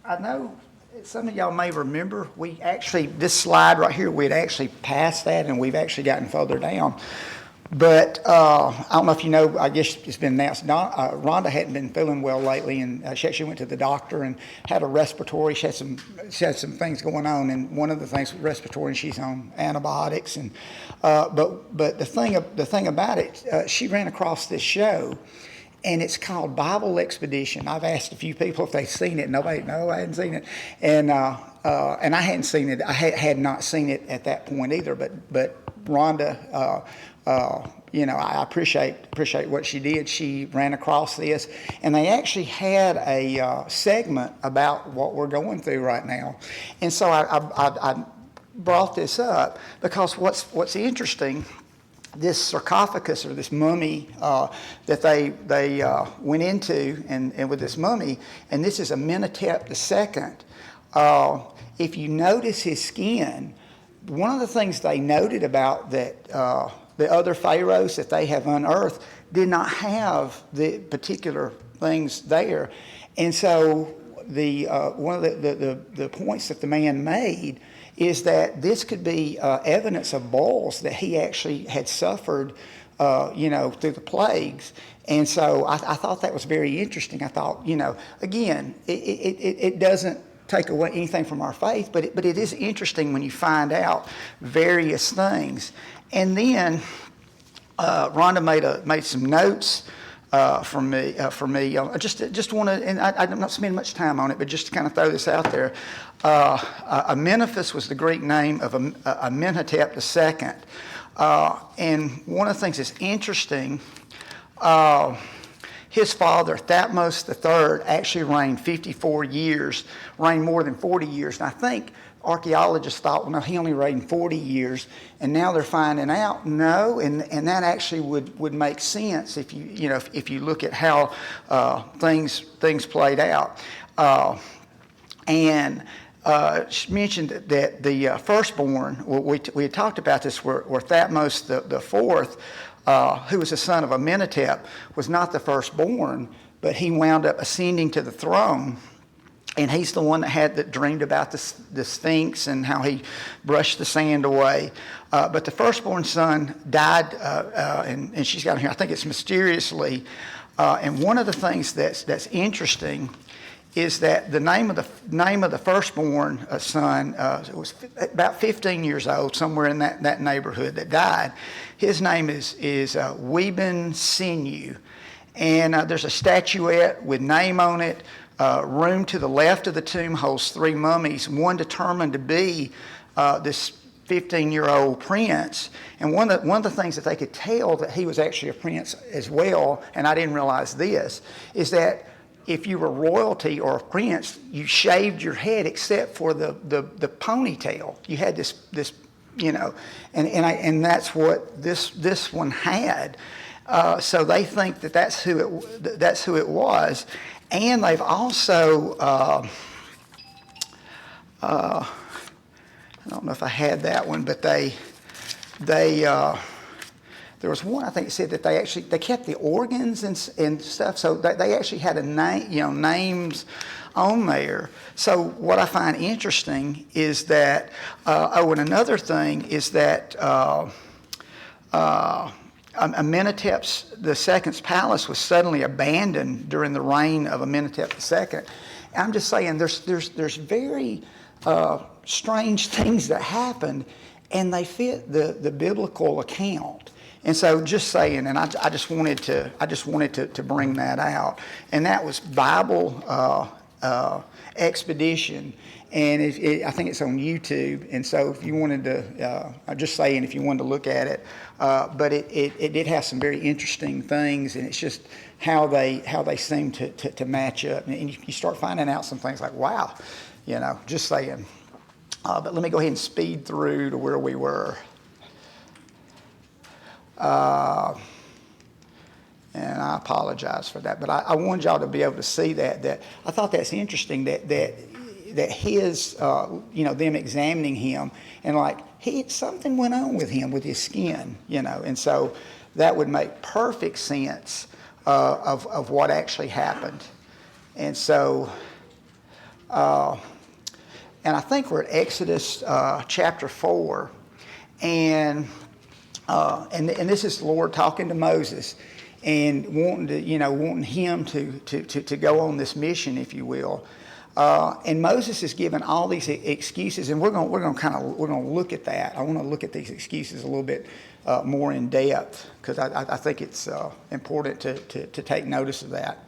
I know some of y'all may remember, this slide right here, we'd actually passed that and we've actually gotten further down. But I don't know if you know, I guess it's been announced, Rhonda hadn't been feeling well lately, and she actually went to the doctor and had a respiratory. She had some things going on, and one of the things was respiratory, and she's on antibiotics. And but the thing about it, she ran across this show, and it's called Bible Expedition. I've asked a few people if they've seen it. Nobody, no, I hadn't seen it, and I hadn't seen it. I had not seen it at that point either. But Rhonda. I appreciate what she did. She ran across this, and they actually had a segment about what we're going through right now. And so I brought this up because what's interesting, this sarcophagus or this mummy that they went into, and with this mummy, and this is Amenhotep II. If you notice his skin, one of the things they noted about that. The other pharaohs that they have unearthed did not have the particular things there. And so one of the points that the man made is that this could be evidence of boils that he actually had suffered through the plagues. And so I thought that was very interesting. I thought, again, it doesn't take away anything from our faith, but it is interesting when you find out various things. And then Rhonda made some notes for me. Just want to, and I'm not spending much time on it, but just to kind of throw this out there. Amenephis was the Greek name of Amenhotep II, and one of the things that's interesting. His father, Thutmose III, actually reigned 54 years, reigned more than 40 years. And I think archaeologists thought, well, no, he only reigned 40 years. And now they're finding out, no, and that actually would make sense if you look at how things played out. She mentioned that the firstborn, we had talked about this, where Thutmose the fourth, who was the son of Amenhotep, was not the firstborn, but he wound up ascending to the throne. And he's the one that dreamed about the Sphinx and how he brushed the sand away. But the firstborn son died, and she's got here, I think it's mysteriously. And one of the things that's interesting is that the name of the firstborn son was about 15 years old, somewhere in that neighborhood, that died. His name is Weben Sinew, and there's a statuette with name on it. Room to the left of the tomb holds 3 mummies, one determined to be this 15-year-old prince. And one of the things that they could tell that he was actually a prince as well, and I didn't realize this, is that if you were royalty or a prince, you shaved your head except for the ponytail. You had this and that's what this one had. So they think that's who it was, and they've also I don't know if I had that one, but they there was one I think said that they kept the organs and stuff, so they actually had a name, names on there. So what I find interesting is that and another thing is that Amenhotep II's palace was suddenly abandoned during the reign of Amenhotep II. I'm just saying there's very strange things that happened, and they fit the biblical account. And so, just saying, and I just wanted to bring that out, and that was Bible Expedition, and I think it's on YouTube. And so, if you wanted to, I'm just saying, if you wanted to look at it, but it did have some very interesting things, and it's just how they seem to match up, and you start finding out some things like, wow, just saying. But let me go ahead and speed through to where we were. And I apologize for that, but I wanted y'all to be able to see that I thought that's interesting that his them examining him, and like something went on with him with his skin, and so that would make perfect sense of what actually happened. And so And I think we're at Exodus chapter 4. And this is the Lord talking to Moses and wanting him to go on this mission, if you will. And Moses is given all these excuses, and we're going to look at that. I want to look at these excuses a little bit more in depth, because I think it's important to take notice of that.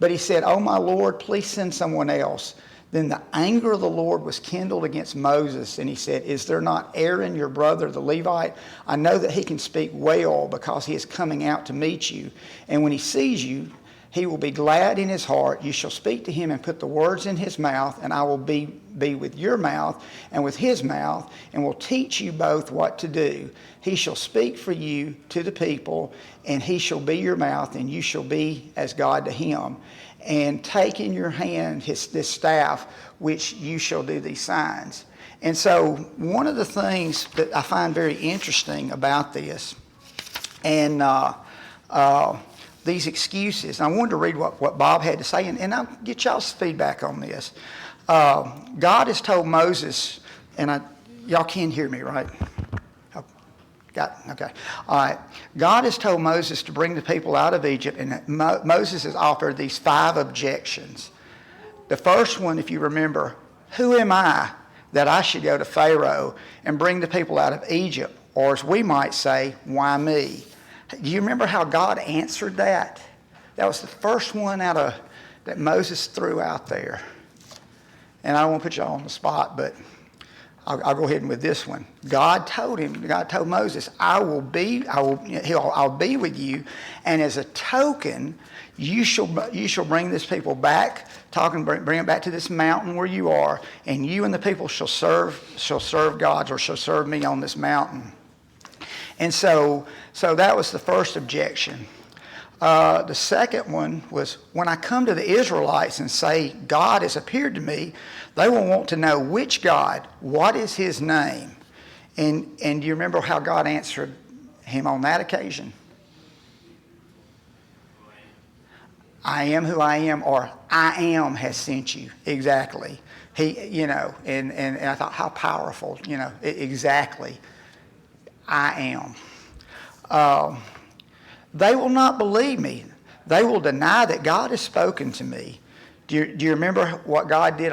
But he said, "Oh my Lord, please send someone else." Then the anger of the Lord was kindled against Moses, and he said, "Is there not Aaron, your brother, the Levite? I know that he can speak well, because he is coming out to meet you. And when he sees you, he will be glad in his heart. You shall speak to him and put the words in his mouth, and I will be with your mouth and with his mouth, and will teach you both what to do. He shall speak for you to the people, and he shall be your mouth, and you shall be as God to him. And take in your hand this staff, which you shall do these signs." And so one of the things that I find very interesting about this, and these excuses, I wanted to read what Bob had to say, and I'll get y'all's feedback on this. God has told Moses, and y'all can hear me, right? Okay. All right. God has told Moses to bring the people out of Egypt, and Moses has offered these 5 objections. The first one, if you remember, who am I that I should go to Pharaoh and bring the people out of Egypt? Or as we might say, why me? Do you remember how God answered that? That was the first one that Moses threw out there. And I don't want to put y'all on the spot, but I'll go ahead with this one. God told Moses, I'll be with you, and as a token, you shall bring this people back, bring them back to this mountain where you are, and you and the people shall serve gods, or shall serve me on this mountain. And so that was the first objection. The second one was, when I come to the Israelites and say, God has appeared to me, they will want to know which God, what is his name? And do you remember how God answered him on that occasion? I am who I am, or I am has sent you. Exactly. And I thought, how powerful, exactly. I am. They will not believe me. They will deny that God has spoken to me. Do you remember what God did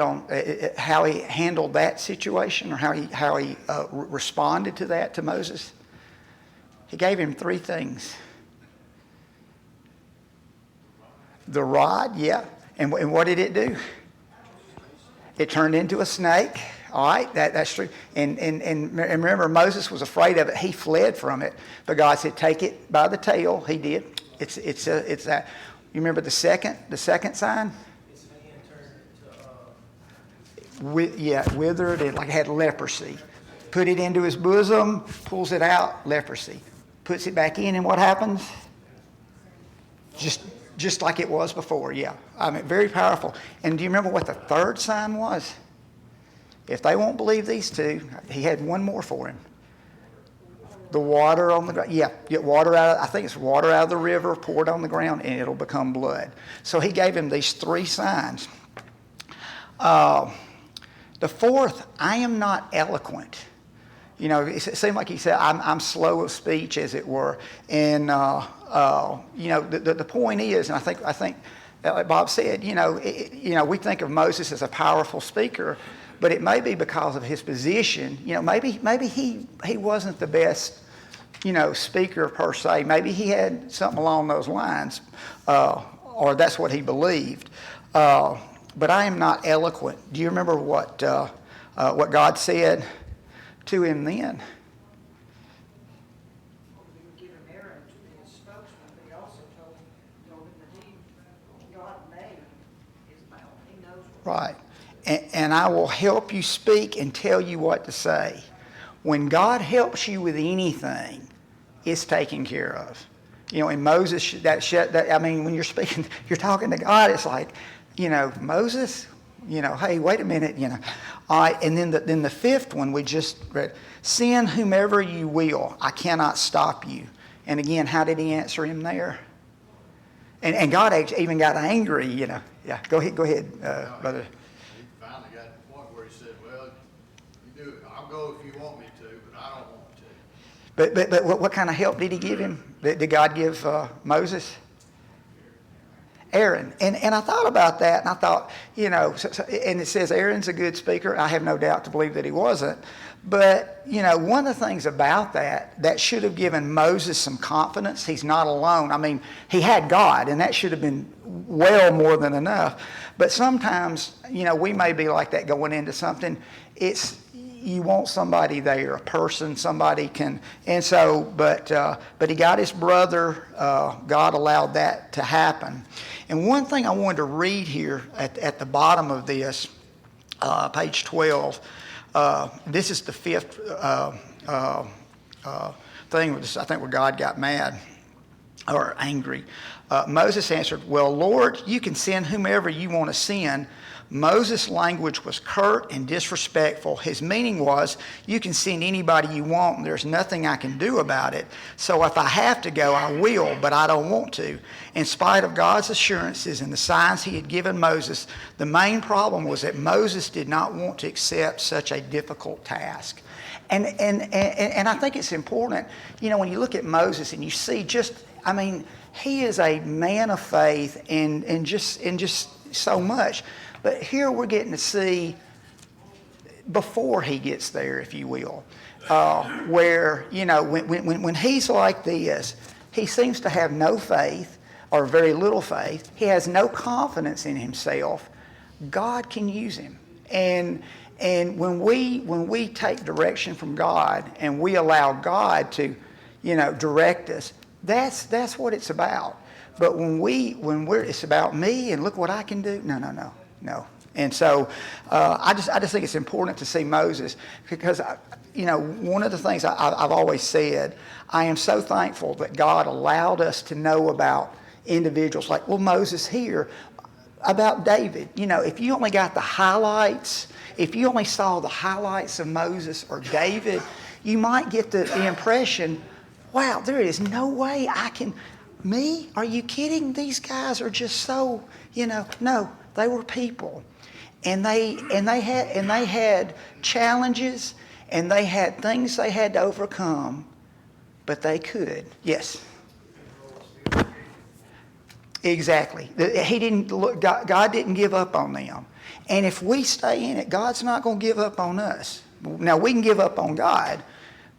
how he handled that situation, or how he responded to that to Moses? He gave him 3 things. The rod, yeah. And what did it do? It turned into a snake. All right, that's true. And remember, Moses was afraid of it. He fled from it. But God said, take it by the tail. He did. It's that. You remember the second sign? His hand turned into withered. It had leprosy. Put it into his bosom, pulls it out, leprosy. Puts it back in, and what happens? Just like it was before. Yeah, I mean, very powerful. And do you remember what the third sign was? If they won't believe these 2, he had one more for him. The water on the ground. Yeah, get water out. I think it's water out of the river, pour it on the ground, and it'll become blood. So he gave him these 3 signs. The fourth, I am not eloquent. It seemed like he said, I'm slow of speech, as it were. And the point is, and I think like Bob said, we think of Moses as a powerful speaker. But it may be because of his position. Maybe he wasn't the best, speaker per se. Maybe he had something along those lines, or that's what he believed. But I am not eloquent. Do you remember what God said to him then? He would give him Aaron to be his spokesman, but he also told him that God made his mouth. He knows what. Right. And I will help you speak and tell you what to say. When God helps you with anything, it's taken care of. And Moses, when you're speaking, you're talking to God, it's like, Moses, hey, wait a minute, All right, and then the fifth one we just read, send whomever you will, I cannot stop you. And again, how did he answer him there? And God even got angry, Yeah, go ahead, brother. he said, well, you do it. I'll go if you want me to, but I don't want to. But what kind of help did he give him? Did God give Moses? Aaron. And I thought about that, and I thought, and it says Aaron's a good speaker. I have no doubt to believe that he wasn't. But, one of the things about that should have given Moses some confidence. He's not alone. I mean, he had God, and that should have been well more than enough. But sometimes, we may be like that going into something. You want somebody there, a person, somebody can, and so, but he got his brother. God allowed that to happen. And one thing I wanted to read here at the bottom of this, page 12. This is the fifth thing. I think where God got mad or angry. Moses answered, "Well, Lord, you can send whomever you want to send." Moses' language was curt and disrespectful. His meaning was, you can send anybody you want, and there's nothing I can do about it. So if I have to go, I will, but I don't want to. In spite of God's assurances and the signs he had given Moses, the main problem was that Moses did not want to accept such a difficult task. And I think it's important, when you look at Moses and you see he is a man of faith and just so much. But here we're getting to see before he gets there, if you will, where, when he's like this, he seems to have no faith or very little faith. He has no confidence in himself. God can use him. And when we take direction from God and we allow God to, direct us, that's what it's about. But when it's about me and look what I can do, no. And so I just think it's important to see Moses because, one of the things I've always said, I am so thankful that God allowed us to know about individuals like, Moses here, about David. If you only got the highlights, if you only saw the highlights of Moses or David, you might get the impression, wow, there is no way I can, me? Are you kidding? These guys are just so, no. They were people, and they had challenges, and they had things they had to overcome, but they could. Yes. Exactly. He didn't look. God didn't give up on them, and if we stay in it, God's not going to give up on us. Now we can give up on God,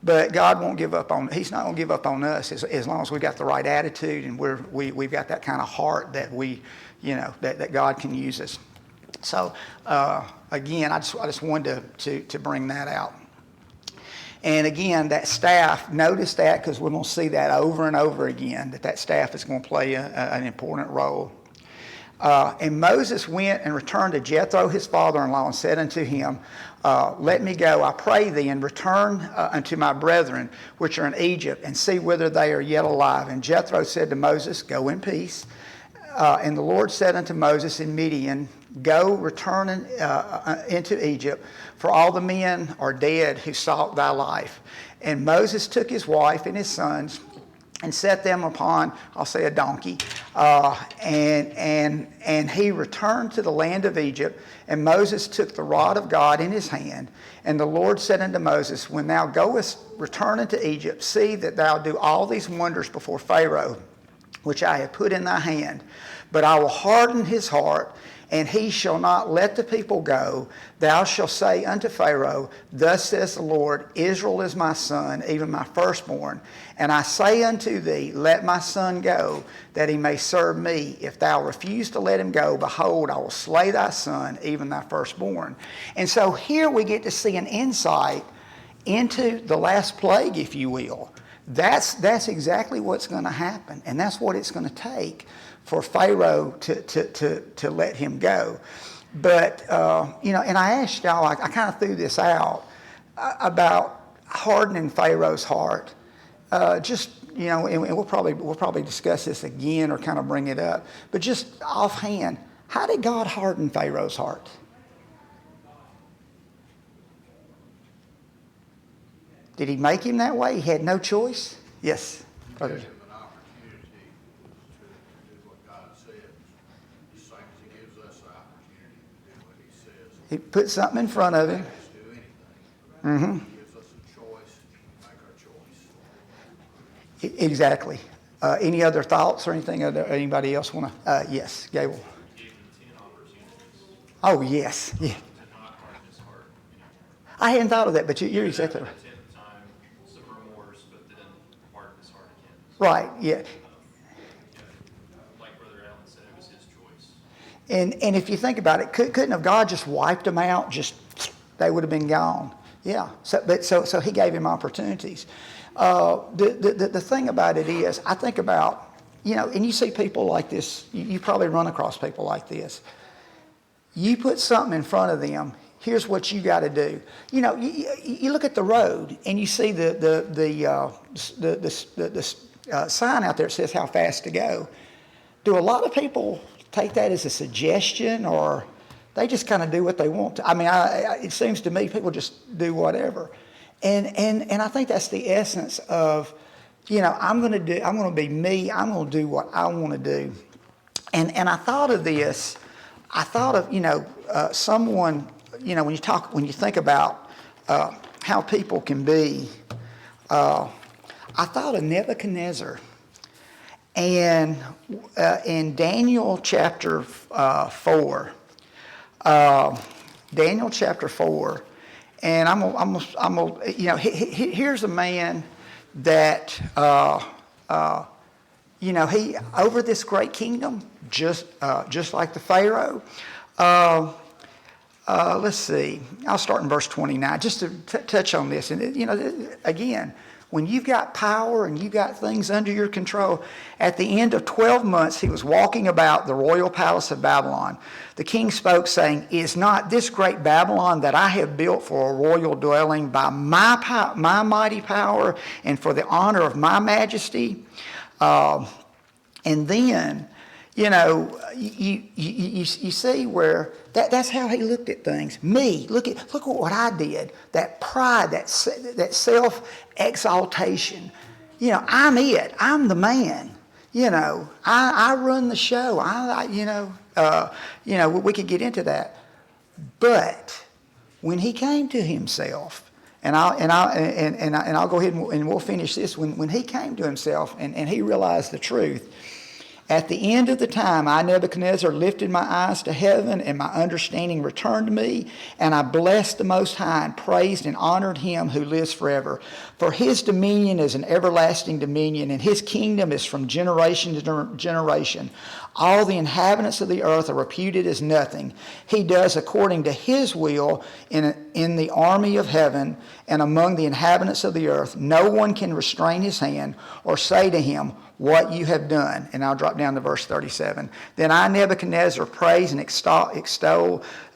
but God won't give up on. He's not going to give up on us as long as we got the right attitude and we've got that kind of heart that we. That God can use us. So again, I just wanted to bring that out. And again, that staff, notice that because we're going to see that over and over again, that staff is going to play an important role. And Moses went and returned to Jethro, his father-in-law, and said unto him, let me go, I pray thee, and return unto my brethren, which are in Egypt, and see whether they are yet alive. And Jethro said to Moses, go in peace. And the Lord said unto Moses in Midian, go, return into Egypt, for all the men are dead who sought thy life. And Moses took his wife and his sons and set them upon, I'll say, a donkey. And he returned to the land of Egypt. And Moses took the rod of God in his hand. And the Lord said unto Moses, when thou goest, return into Egypt, see that thou do all these wonders before Pharaoh, which I have put in thy hand. But I will harden his heart, and he shall not let the people go. Thou shalt say unto Pharaoh, thus says the Lord, Israel is my son, even my firstborn. And I say unto thee, let my son go, that he may serve me. If thou refuse to let him go, behold, I will slay thy son, even thy firstborn. And so here we get to see an insight into the last plague, if you will. That's exactly what's going to happen, and that's what it's going to take for Pharaoh to let him go. But and I asked y'all, I kind of threw this out about hardening Pharaoh's heart. And we'll probably discuss this again or kind of bring it up. But just offhand, how did God harden Pharaoh's heart? Did he make him that way? He had no choice? Yes. Give him an opportunity to do what God says. The same as he gives us the opportunity to do what he says. He put something in front of him. Just do anything. Mm-hmm. He gives us a choice, we make our choice. Exactly. Any other thoughts or anything? Anybody else want to? Yes, Gable. He gave him 10 opportunities Oh, yes. Yeah. to not harden his heart anymore. I hadn't thought of that, but you're exactly right. At the 10th time, some remorse, but then harden his heart again. Right, yeah. Like Brother Allen said, it was his choice. And if you think about it, couldn't have God just wiped them out? Just they would have been gone. Yeah. So he gave him opportunities. The thing about it is, I think about, and you see people like this. You probably run across people like this. You put something in front of them. Here's what you got to do. You look at the road and you see the sign out there that says how fast to go. Do a lot of people take that as a suggestion, or they just kind of do what they want to? I mean, it seems to me people just do whatever, and I think that's the essence of, I'm going to be me. I'm going to do what I want to do, and I thought of this. I thought of someone. When you think about how people can be, I thought of Nebuchadnezzar. And in Daniel chapter 4, and here's a man that he over this great kingdom, just like the Pharaoh. Let's see. I'll start in verse 29, just to touch on this. And again, when you've got power and you've got things under your control, at the end of 12 months, he was walking about the royal palace of Babylon. The king spoke, saying, "Is not this great Babylon that I have built for a royal dwelling by my mighty power and for the honor of my majesty?" And then, you see where that's how he looked at things. Me, look at what I did. That pride, that self-exaltation. I'm it. I'm the man. I run the show. We could get into that. But when he came to himself, and I'll go ahead and we'll finish this. When he came to himself and he realized the truth. At the end of the time, I, Nebuchadnezzar, lifted my eyes to heaven, and my understanding returned to me, and I blessed the Most High, and praised and honored him who lives forever. For his dominion is an everlasting dominion, and his kingdom is from generation to generation. All the inhabitants of the earth are reputed as nothing. He does according to his will in the army of heaven and among the inhabitants of the earth. No one can restrain his hand or say to him, "What you have done." And I'll drop down to verse 37. Then I, Nebuchadnezzar, praise and extol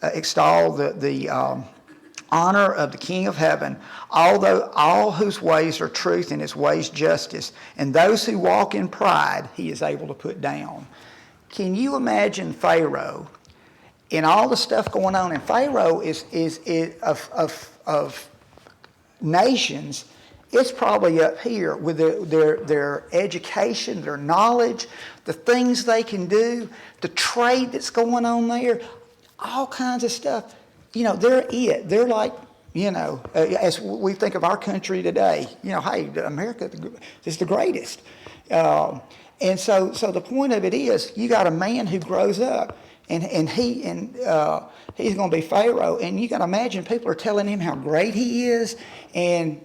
the honor of the King of heaven, all whose ways are truth and his ways justice, and those who walk in pride he is able to put down. Can you imagine Pharaoh and all the stuff going on? And Pharaoh is of nations. It's probably up here with their education, their knowledge, the things they can do, the trade that's going on there, all kinds of stuff. They're it. They're like, as we think of our country today, hey, America is the greatest. And so the point of it is, you got a man who grows up, and he's going to be Pharaoh, and you got to imagine people are telling him how great he is, and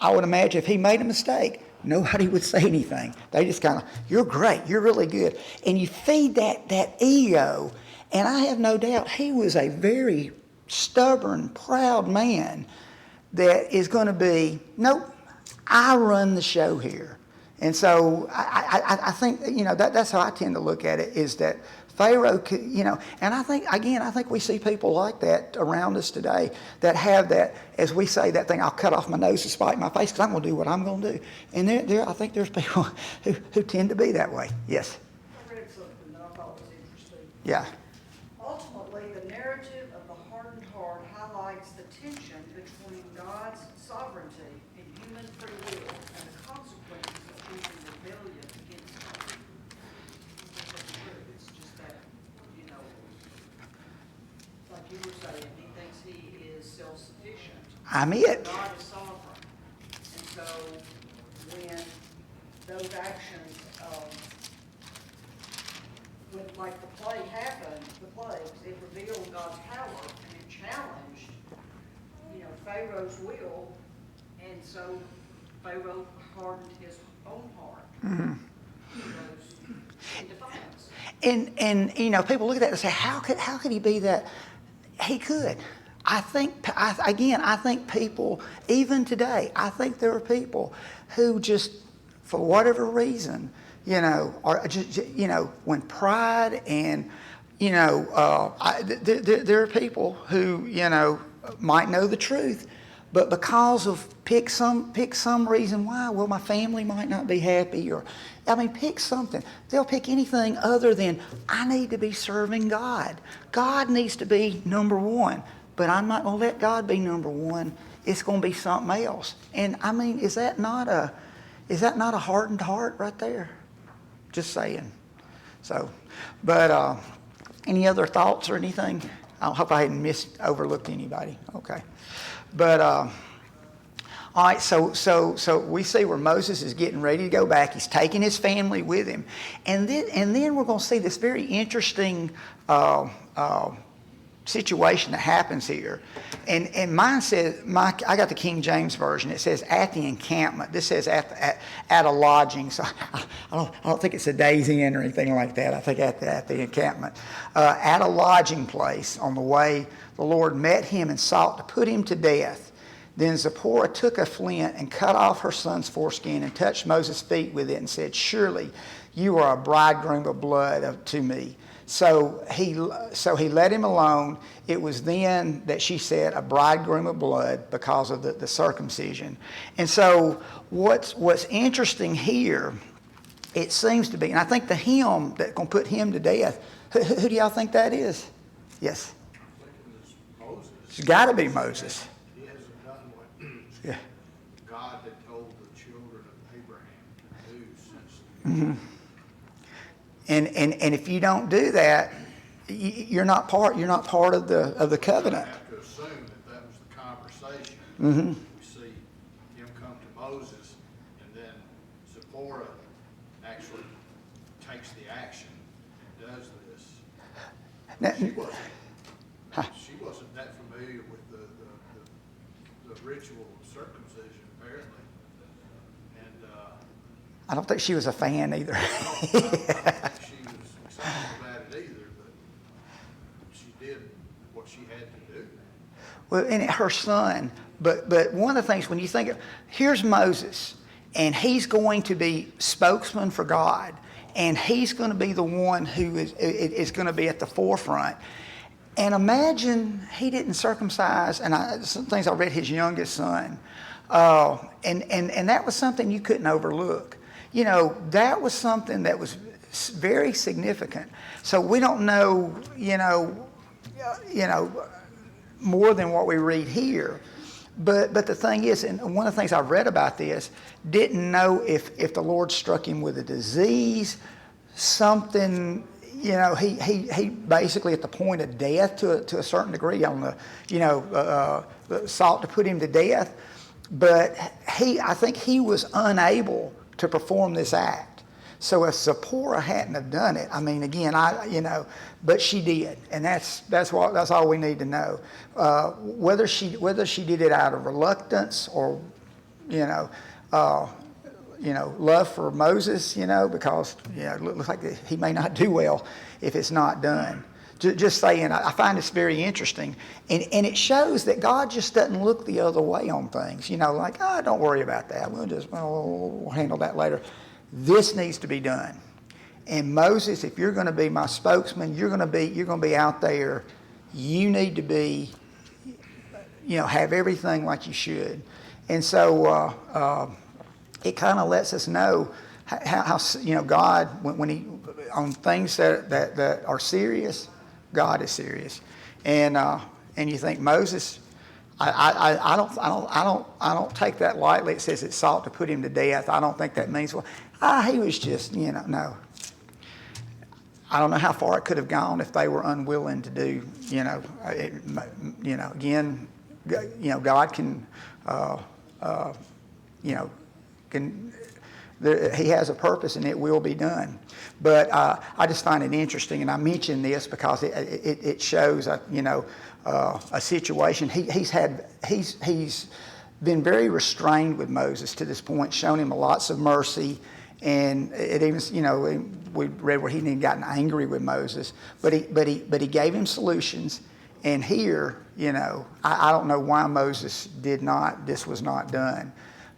I would imagine if he made a mistake, nobody would say anything. They just kind of, "You're great, you're really good," and you feed that ego. And I have no doubt he was a very stubborn, proud man that is going to be, "Nope, I run the show here." And so I think, that's how I tend to look at it, is that Pharaoh could, and I think we see people like that around us today that have that, as we say, that thing, "I'll cut off my nose to spite my face because I'm going to do what I'm going to do." And I think there's people who tend to be that way. Yes? I read something that I thought was interesting. Yeah. Ultimately, the narrative of the hardened heart highlights the tension between God's sovereignty and human free will and the consequences of human rebellion against Him. That's true. It's just that, you were saying, he thinks he is self-sufficient. I'm it. God is sovereign. And so when those actions, when like the plague happened, the plagues, it revealed God's power and it challenged, Pharaoh's will. And so Pharaoh hardened his own heart. He goes in defiance. And people look at that and say, how could he be that? He could. I think people, even today, I think there are people who just, for whatever reason, are just, when pride and, there are people who, might know the truth, but because of pick some reason why, well, my family might not be happy, or pick something. They'll pick anything other than, I need to be serving God. God needs to be number one, but I'm not going to let God be number one. It's going to be something else. And is that not a hardened heart right there? Just saying. So, but any other thoughts or anything? I hope I hadn't overlooked anybody. Okay. But, all right, so we see where Moses is getting ready to go back. He's taking his family with him. And then we're going to see this very interesting situation that happens here. And mine says, I got the King James Version. It says at the encampment. This says at a lodging. So I don't think it's a day's inn or anything like that. I think at the encampment. At a lodging place on the way, the Lord met him and sought to put him to death. Then Zipporah took a flint and cut off her son's foreskin and touched Moses' feet with it and said, surely you are a bridegroom of blood to me. So he let him alone. It was then that she said, a bridegroom of blood, because of the circumcision. And so what's interesting here, it seems to be, and I think the hymn that's going to put him to death, who do y'all think that is? Yes. Moses. It's got to be Moses. He hasn't done what Yeah. God had told the children of Abraham to do since. And if you don't do that, you're not part of the covenant. I have to assume that was the conversation. Mm-hmm. We see him come to Moses, and then Zipporah actually takes the action and does this. Now, She wasn't that familiar with the ritual of circumcision, apparently. And I don't think she was a fan either. I don't think she was excited about it either, but she did what she had to do. Well, and her son. But one of the things when you think of, here's Moses, and he's going to be spokesman for God, and he's going to be the one who is going to be at the forefront. And imagine he didn't circumcise, and some things I read, his youngest son, and that was something you couldn't overlook. That was something that was very significant. So we don't know, more than what we read here. But the thing is, and one of the things I've read about this, didn't know if the Lord struck him with a disease, something. He basically at the point of death to a certain degree on the sought to put him to death, but I think he was unable to perform this act. So if Zipporah hadn't have done it, but she did, and that's all we need to know. Whether she did it out of reluctance or love for Moses, because it looks like he may not do well if it's not done. Just saying, I find this very interesting, and it shows that God just doesn't look the other way on things. Don't worry about that. We'll handle that later. This needs to be done. And Moses, if you're going to be my spokesman, you're going to be out there. You need to be, have everything like you should. And so it kind of lets us know how God, when he on things that are serious, God is serious. And you think Moses, I don't take that lightly. It says it sought to put him to death. I don't think that means he was just no. I don't know how far it could have gone if they were unwilling to do, again, God can, He has a purpose and it will be done. But I just find it interesting, and I mention this because it shows, a situation. He's been very restrained with Moses to this point, shown him lots of mercy. And it even, we read where he hadn't even gotten angry with Moses, but he gave him solutions. And here, I don't know why Moses this was not done,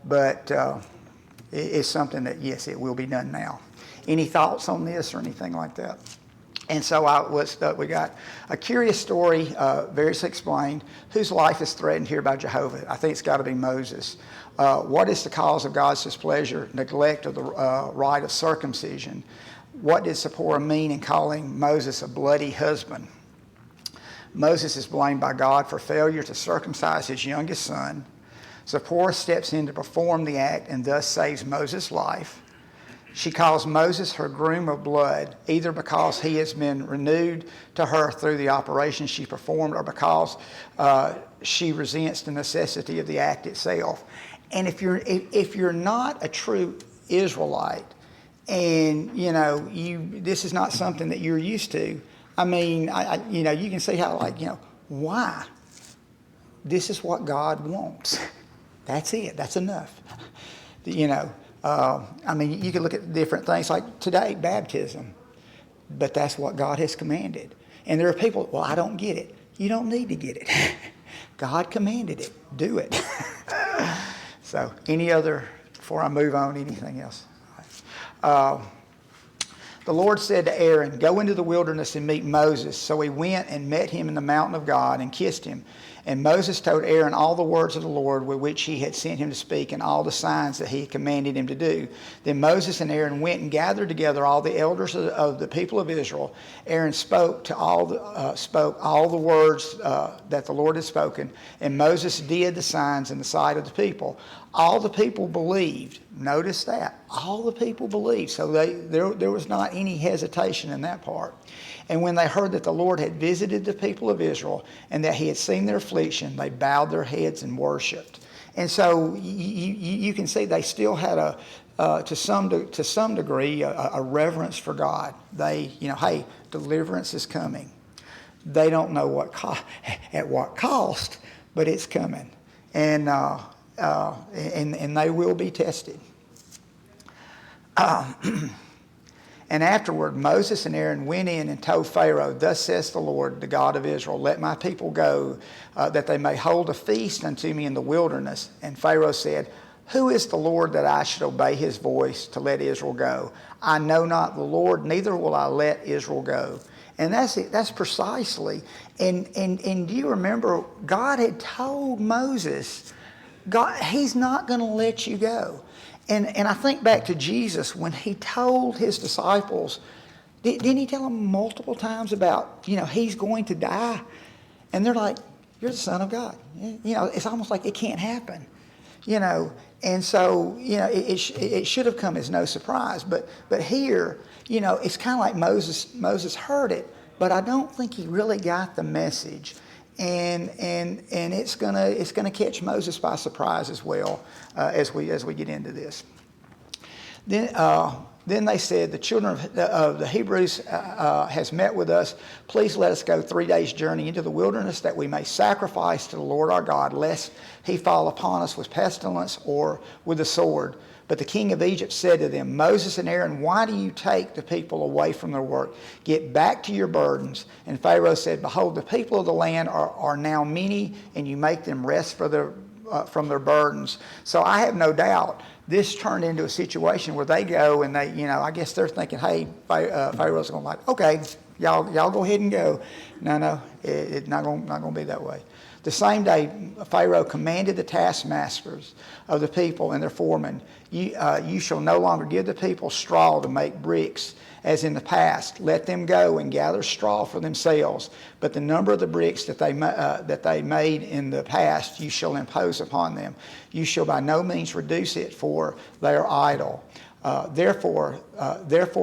but it's something that, yes, it will be done now. Any thoughts on this or anything like that? And so we got a curious story, variously explained. Whose life is threatened here by Jehovah? I think it's got to be Moses. What is the cause of God's displeasure? Neglect of the rite of circumcision. What did Zipporah mean in calling Moses a bloody husband? Moses is blamed by God for failure to circumcise his youngest son. Zipporah steps in to perform the act and thus saves Moses' life. She calls Moses her groom of blood, either because he has been renewed to her through the operation she performed, or because she resents the necessity of the act itself. And if you're not a true Israelite, and this is not something that you're used to, I mean, you can see how, why? This is what God wants. That's it. That's enough. I mean, you can look at different things like today, baptism, but that's what God has commanded. And there are people, well, I don't get it. You don't need to get it. God commanded it. Do it. So, before I move on, anything else? The Lord said to Aaron, "Go into the wilderness and meet Moses." So he went and met him in the mountain of God and kissed him. And Moses told Aaron all the words of the Lord with which he had sent him to speak, and all the signs that he had commanded him to do. Then Moses and Aaron went and gathered together all the elders of the people of Israel. Aaron spoke all the words that the Lord had spoken, and Moses did the signs in the sight of the people. All the people believed. Notice that. All the people believed. So there was not any hesitation in that part. And when they heard that the Lord had visited the people of Israel and that he had seen their affliction, they bowed their heads and worshipped. And so you can see they still had to some degree a reverence for God. They, hey, deliverance is coming. They don't know at what cost, but it's coming. And they will be tested. And afterward, Moses and Aaron went in and told Pharaoh, "Thus says the Lord, the God of Israel, let my people go, that they may hold a feast unto me in the wilderness." And Pharaoh said, "Who is the Lord that I should obey his voice to let Israel go? I know not the Lord, neither will I let Israel go." And that's it. That's precisely. And do you remember, God had told Moses, he's not going to let you go. And I think back to Jesus when he told his disciples, didn't he tell them multiple times about, he's going to die? And they're like, "You're the Son of God." It's almost like it can't happen. And so, it should have come as no surprise. But here, it's kind of like Moses heard it, but I don't think he really got the message. And it's gonna catch Moses by surprise as well as we get into this. Then they said, "The children of the Hebrews has met with us. Please let us go 3 days' journey into the wilderness, that we may sacrifice to the Lord our God, lest he fall upon us with pestilence or with the sword." But the king of Egypt said to them, "Moses and Aaron, why do you take the people away from their work? Get back to your burdens." And Pharaoh said, "Behold, the people of the land are now many, and you make them rest from their burdens." So I have no doubt this turned into a situation where they go and they, I guess they're thinking, hey, Pharaoh's going to okay, y'all go ahead and go. No, it's not going to be that way. The same day, Pharaoh commanded the taskmasters of the people and their foremen, you shall no longer give the people straw to make bricks as in the past. Let them go and gather straw for themselves. But the number of the bricks that they made in the past, you shall impose upon them. You shall by no means reduce it, for they are idle. Therefore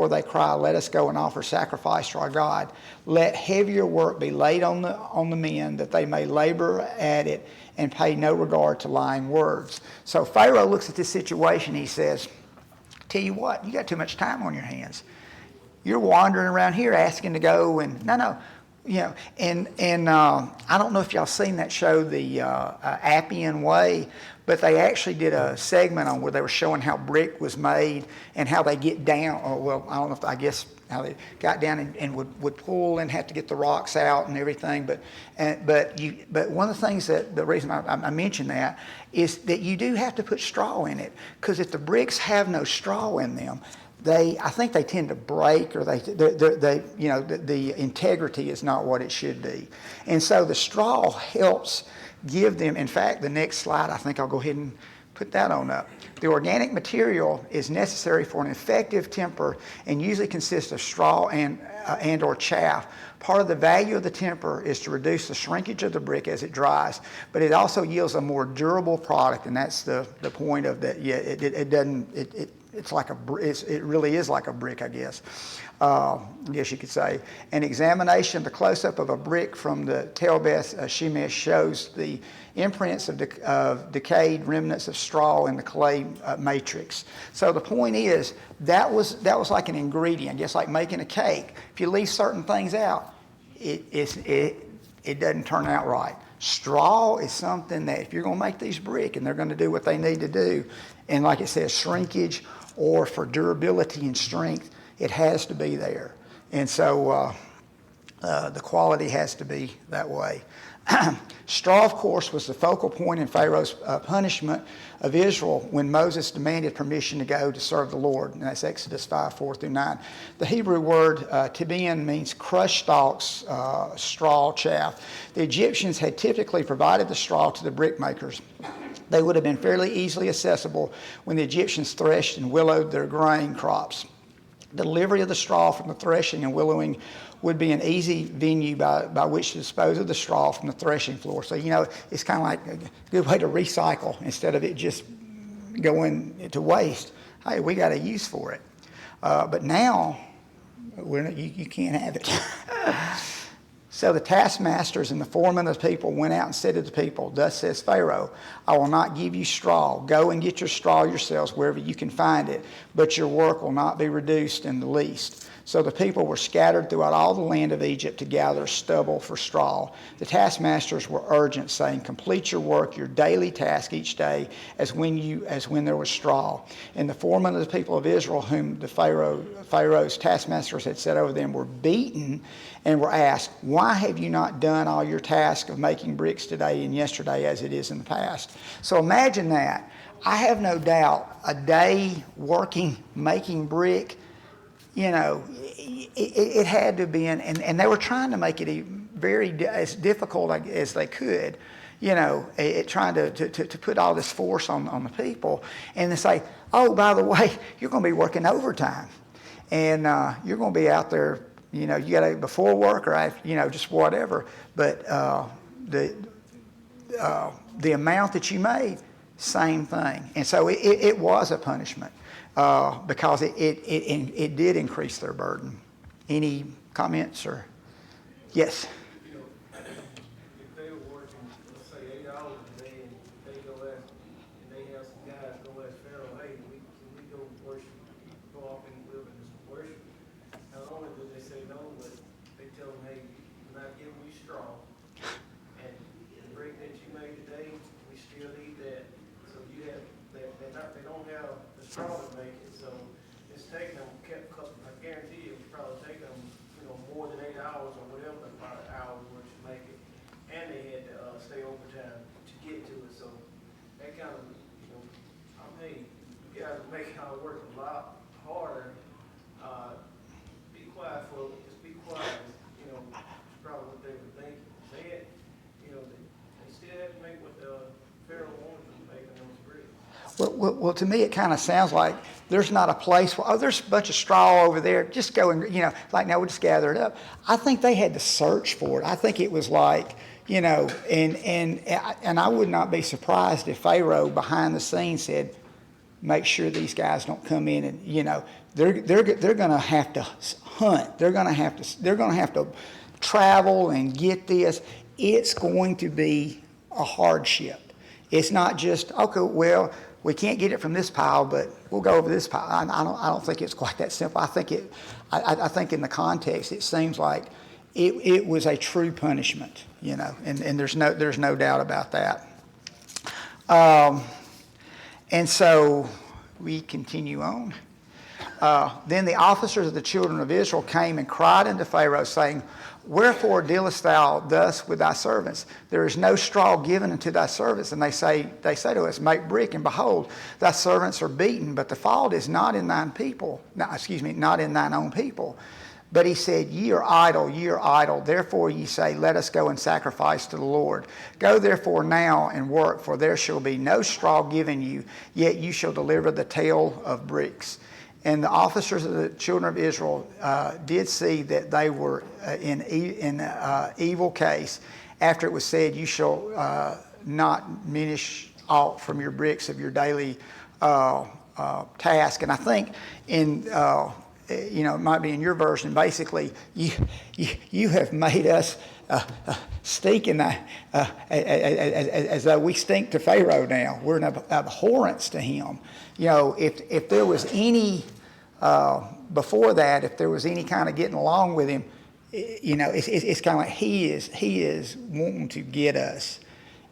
they cry, let us go and offer sacrifice to our God. Let heavier work be laid on the men, that they may labor at it and pay no regard to lying words. So Pharaoh looks at this situation. He says, tell you what, you got too much time on your hands. You're wandering around here asking to go, and no. You know, and I don't know if y'all seen that show, the Appian Way, but they actually did a segment on where they were showing how brick was made and how they get down. Or well, I don't know if I guess how they got down and would pull and have to get the rocks out and everything. But one of the things that the reason I mention that is that you do have to put straw in it, because if the bricks have no straw in them, I think they tend to break, or the integrity is not what it should be. And so the straw helps give them, in fact, the next slide, I think I'll go ahead and put that on up. The organic material is necessary for an effective temper and usually consists of straw and or chaff. Part of the value of the temper is to reduce the shrinkage of the brick as it dries, but it also yields a more durable product, and that's the point of that. Yeah, it's like it really is like a brick, I guess. I guess you could say. An examination, the close-up of a brick from the Telbeth Shemesh shows the imprints of decayed remnants of straw in the clay matrix. So the point is, that was like an ingredient, just like making a cake. If you leave certain things out, it doesn't turn out right. Straw is something that if you're going to make these brick and they're going to do what they need to do, and like it says, shrinkage or for durability and strength, it has to be there. And so the quality has to be that way. Straw, of course, was the focal point in Pharaoh's punishment of Israel when Moses demanded permission to go to serve the Lord. And that's Exodus 5:4-9. The Hebrew word tibian means crushed stalks, straw, chaff. The Egyptians had typically provided the straw to the brick makers. They would have been fairly easily accessible when the Egyptians threshed and willowed their grain crops. The delivery of the straw from the threshing and willowing would be an easy venue by which to dispose of the straw from the threshing floor. So, it's kind of like a good way to recycle instead of it just going to waste. Hey, we got a use for it. But now, you can't have it. So the taskmasters and the foremen of the people went out and said to the people, thus says Pharaoh, I will not give you straw. Go and get your straw yourselves wherever you can find it, but your work will not be reduced in the least. So the people were scattered throughout all the land of Egypt to gather stubble for straw. The taskmasters were urgent, saying, complete your work, your daily task each day, as when there was straw. And the foremen of the people of Israel, whom the Pharaoh's taskmasters had set over them, were beaten and were asked, why have you not done all your task of making bricks today and yesterday as it is in the past? So imagine that. I have no doubt a day making brick, it had to be, and they were trying to make it as difficult as they could, trying to put all this force on the people, and to say, oh, by the way, you're going to be working overtime, and you're going to be out there, you got to before work or after, just whatever, but the amount that you made, same thing, and so it was a punishment. Because it did increase their burden. Any comments or? Yes. If they were working, let's say 8 hours a day, and they have some guys go ask Pharaoh, hey, can we go worship, go off in the wilderness and worship? Not only do they say no, but they tell them, hey, we're not giving you straw, and the break that you made today, we still need that. So you have they don't have the straw to make it, so it's taking them. I guarantee you, it's probably taking them, more than 8 hours or whatever the amount of hours were to make it, and they had to stay overtime to get to it. So that kind of, hey, you guys are making our work a lot harder. Be quiet for just be quiet. It's probably what they were thinking. They still had to make what Pharaoh wanted them to make in those bricks. Well, to me, it kind of sounds like there's not a place where, there's a bunch of straw over there. Just go and, like, now we'll just gather it up. I think they had to search for it. I think it was like, and I would not be surprised if Pharaoh behind the scenes said, make sure these guys don't come in and, they're going to have to hunt. They're going to have to travel and get this. It's going to be a hardship. It's not just, okay, well, we can't get it from this pile, but we'll go over this pile. I don't think it's quite that simple. I think in the context, it seems like it was a true punishment, and there's no doubt about that. And so we continue on. Then the officers of the children of Israel came and cried unto Pharaoh, saying, Wherefore dealest thou thus with thy servants? There is no straw given unto thy servants. And they say to us, Make brick, and behold, thy servants are beaten, but the fault is not in thine people. Not in thine own people. But he said, Ye are idle. Therefore ye say, Let us go and sacrifice to the Lord. Go therefore now and work, for there shall be no straw given you, yet you shall deliver the tale of bricks. And the officers of the children of Israel did see that they were in evil case, after it was said, You shall not diminish aught from your bricks of your daily task. And I think it might be in your version, basically, you have made us stink as though we stink to Pharaoh now. We're an abhorrence to him. If there was any, before that, if there was any kind of getting along with him, it's kind of like he is wanting to get us,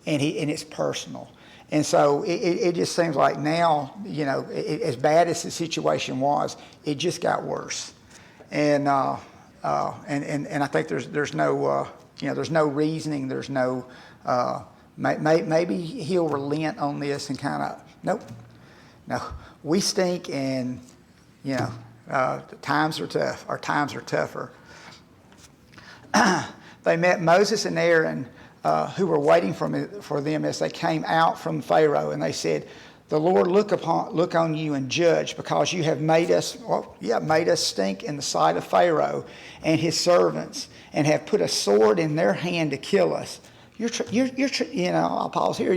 and it's personal. And so it just seems like now, as bad as the situation was, it just got worse. And I think there's no there's no reasoning. There's no maybe he'll relent on this and kind of no, we stink, and times are tough. Our times are tougher. They met Moses and Aaron, who were waiting for them as they came out from Pharaoh, and they said, The Lord look on you and judge, because you have made us stink in the sight of Pharaoh and his servants, and have put a sword in their hand to kill us. I'll pause here.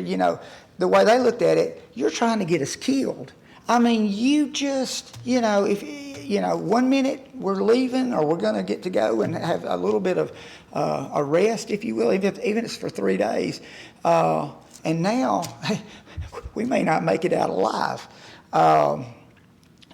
The way they looked at it, you're trying to get us killed. I mean, you just, if 1 minute we're leaving, or we're going to get to go and have a little bit of a rest, if you will, even if it's for 3 days. And now we may not make it out alive.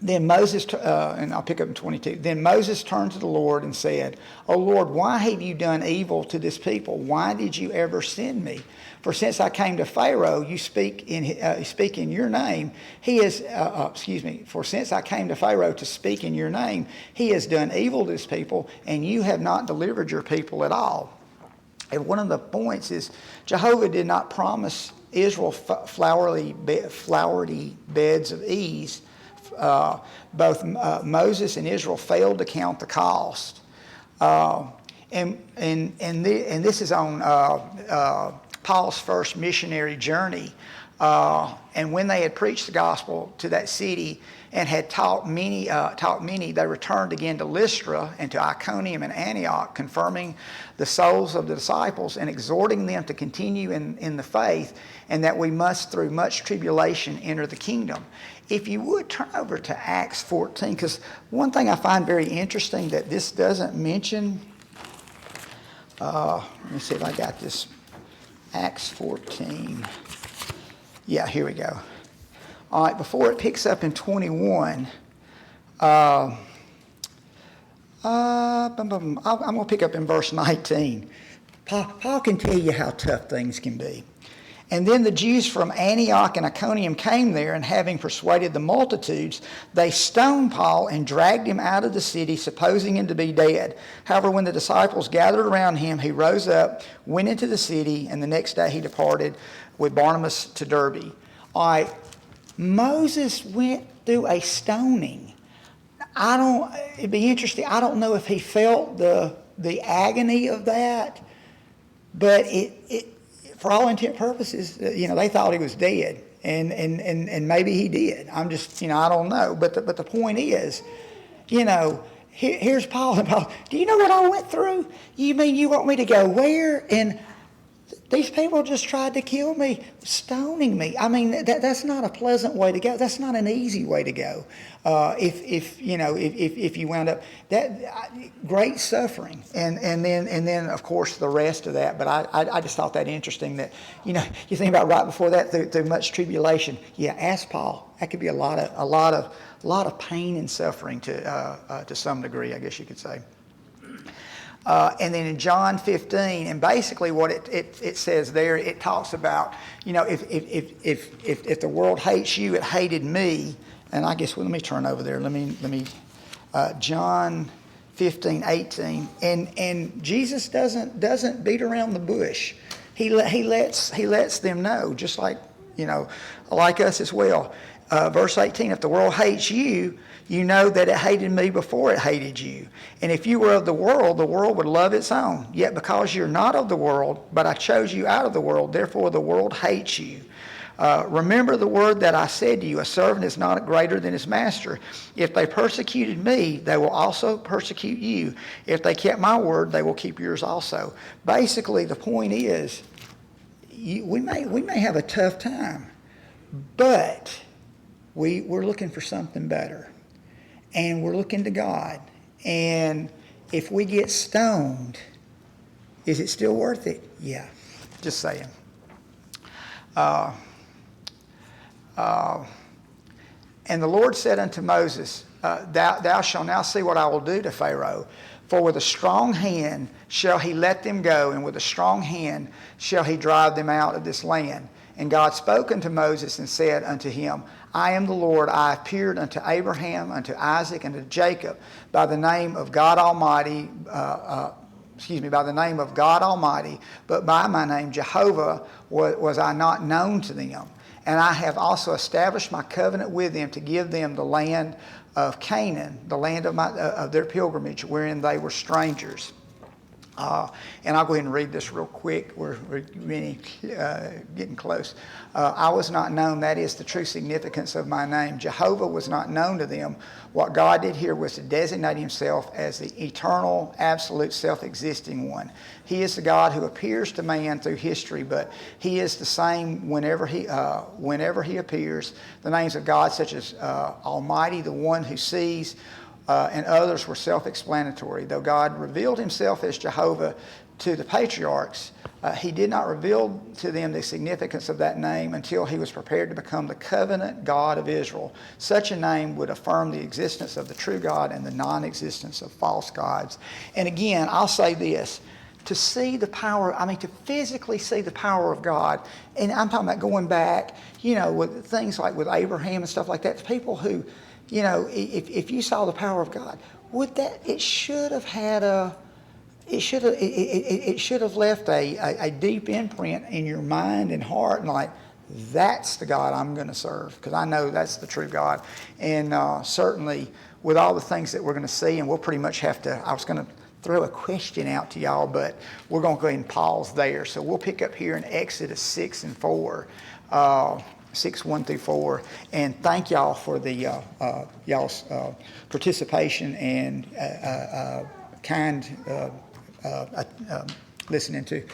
Then Moses, and I'll pick up in 22. Then Moses turned to the Lord and said, O Lord, why have you done evil to this people? Why did you ever send me? For since I came to Pharaoh, you speak in your name. For since I came to Pharaoh to speak in your name, he has done evil to this people, and you have not delivered your people at all. And one of the points is Jehovah did not promise Israel flowery beds of ease. Both Moses and Israel failed to count the cost. And this is on Paul's first missionary journey. And when they had preached the gospel to that city and had taught many, they returned again to Lystra and to Iconium and Antioch, confirming the souls of the disciples and exhorting them to continue in the faith, and that we must, through much tribulation, enter the kingdom. If you would turn over to Acts 14, because one thing I find very interesting that this doesn't mention, let me see if I got this. Acts 14. Yeah, here we go. All right, before it picks up in 21, I'm going to pick up in verse 19. Paul can tell you how tough things can be. And then the Jews from Antioch and Iconium came there, and having persuaded the multitudes, they stoned Paul and dragged him out of the city, supposing him to be dead. However, when the disciples gathered around him, he rose up, went into the city, and the next day he departed with Barnabas to Derbe. All right, Moses went through a stoning. It'd be interesting. I don't know if he felt the agony of that, but it for all intent purposes, they thought he was dead, and maybe he did. I'm just, I don't know. But the point is, here's Paul. And Paul, do you know what I went through? You mean you want me to go where? And These people just tried to kill me, stoning me. I mean, that's not a pleasant way to go. That's not an easy way to go. If you wound up great suffering, and then of course the rest of that. But I just thought that interesting that you think about right before that through much tribulation. Yeah, ask Paul. That could be a lot of pain and suffering to some degree, I guess you could say. And then in John 15, and basically what it says there, it talks about, if the world hates you, it hated me. And I guess, let me turn over there. Let me John 15, 18. And Jesus doesn't beat around the bush. He lets them know, just like us as well. Verse 18, if the world hates you, you know that it hated me before it hated you. And if you were of the world would love its own. Yet because you're not of the world, but I chose you out of the world, therefore the world hates you. Remember the word that I said to you, a servant is not greater than his master. If they persecuted me, they will also persecute you. If they kept my word, they will keep yours also. Basically, the point is, we may have a tough time, but we're looking for something better. And we're looking to God. And if we get stoned, is it still worth it? Yeah, just saying. And the Lord said unto Moses, thou shalt now see what I will do to Pharaoh. For with a strong hand shall he let them go, and with a strong hand shall he drive them out of this land. And God spoke unto Moses and said unto him, I am the Lord, I appeared unto Abraham, unto Isaac, and to Jacob by the name of God Almighty, by the name of God Almighty, but by my name Jehovah was I not known to them. And I have also established my covenant with them to give them the land of Canaan, the land of their pilgrimage, wherein they were strangers. And I'll go ahead and read this real quick. We're really getting close. I was not known. That is the true significance of my name. Jehovah was not known to them. What God did here was to designate himself as the eternal, absolute, self-existing one. He is the God who appears to man through history, but he is the same whenever he appears. The names of God, such as Almighty, the one who sees, and others were self-explanatory. Though God revealed himself as Jehovah to the patriarchs, he did not reveal to them the significance of that name until he was prepared to become the covenant God of Israel. Such a name would affirm the existence of the true God and the non-existence of false gods. And again, I'll say this. To see the power, to physically see the power of God, and I'm talking about going back, with things like with Abraham and stuff like that, people who, if you saw the power of God, it should have left a deep imprint in your mind and heart, and like, that's the God I'm going to serve, because I know that's the true God. And certainly with all the things that we're going to see, and we'll pretty much have to, I was going to throw a question out to y'all, but we're going to go ahead and pause there. So we'll pick up here in Exodus 6 and 4. 6, 1 through 4, and thank y'all for the y'all's participation and kind listening to.